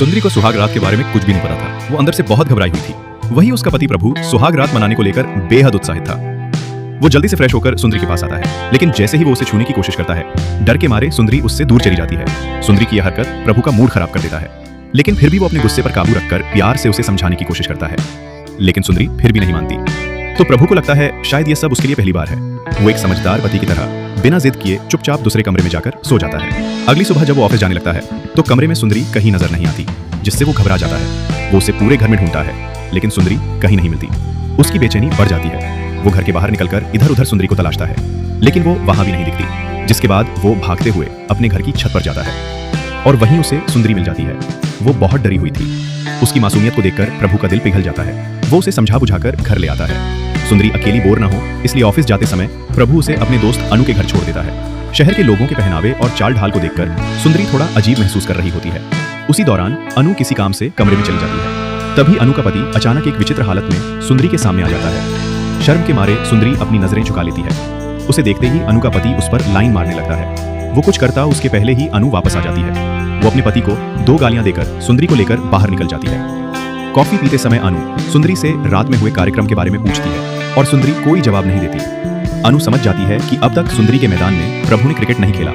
सुंदरी को सुहाग रात के बारे में कुछ भी नहीं पता था। वो अंदर से बहुत घबराई हुई थी। वही उसका पति प्रभु सुहाग रात मनाने को लेकर बेहद उत्साहित था। वो जल्दी से फ्रेश होकर सुंदरी के पास आता है, लेकिन जैसे ही वो उसे छूने की कोशिश करता है, डर के मारे सुंदरी उससे दूर चली जाती है। सुंदरी की यह हरकत प्रभु का मूड खराब कर देता है, लेकिन फिर भी वो अपने गुस्से पर काबू रखकर प्यार से उसे समझाने की कोशिश करता है, लेकिन सुंदरी फिर भी नहीं मानती। तो प्रभु को लगता है शायद यह सब उसके लिए पहली बार है। वो एक समझदार पति की तरह बिना जिद किए चुपचाप दूसरे कमरे में जाकर सो जाता है। अगली सुबह जब वो ऑफिस जाने लगता है तो कमरे में सुंदरी कहीं नजर नहीं आती, जिससे वो घबरा जाता है। वो उसे पूरे घर में ढूंढता है, लेकिन सुंदरी कहीं नहीं मिलती। उसकी बेचैनी बढ़ जाती है। वो घर के बाहर निकलकर इधर उधर सुंदरी को तलाशता है, लेकिन वो वहां भी नहीं दिखती। जिसके बाद वो भागते हुए अपने घर की छत पर जाता है और वहीं उसे सुंदरी मिल जाती है। वो बहुत डरी हुई थी। उसकी मासूमियत को देखकर प्रभु का दिल पिघल जाता है। वो उसे समझा बुझाकर घर ले आता है। सुंदरी अकेली बोर न हो, इसलिए ऑफिस जाते समय प्रभु उसे अपने दोस्त अनु के घर छोड़ देता है। शहर के लोगों के पहनावे और चाल ढाल को देखकर सुंदरी थोड़ा अजीब महसूस कर रही होती है। उसी दौरान अनु किसी काम से कमरे में चली जाती है। तभी अनु का पति अचानक एक विचित्र हालत में सुंदरी के सामने आ जाता है। शर्म के मारे सुंदरी अपनी नजरें झुका लेती है। उसे देखते ही अनु का पति उस पर लाइन मारने लगता है। वो कुछ करता उसके पहले ही अनु वापस आ जाती है। वो अपने पति को 2 गालियां देकर सुंदरी को लेकर बाहर निकल जाती है। कॉफी पीते समय अनु सुंदरी से रात में हुए कार्यक्रम के बारे में पूछती है और सुंदरी कोई जवाब नहीं देती। अनु समझ जाती है कि अब तक सुंदरी के मैदान में प्रभु ने क्रिकेट नहीं खेला।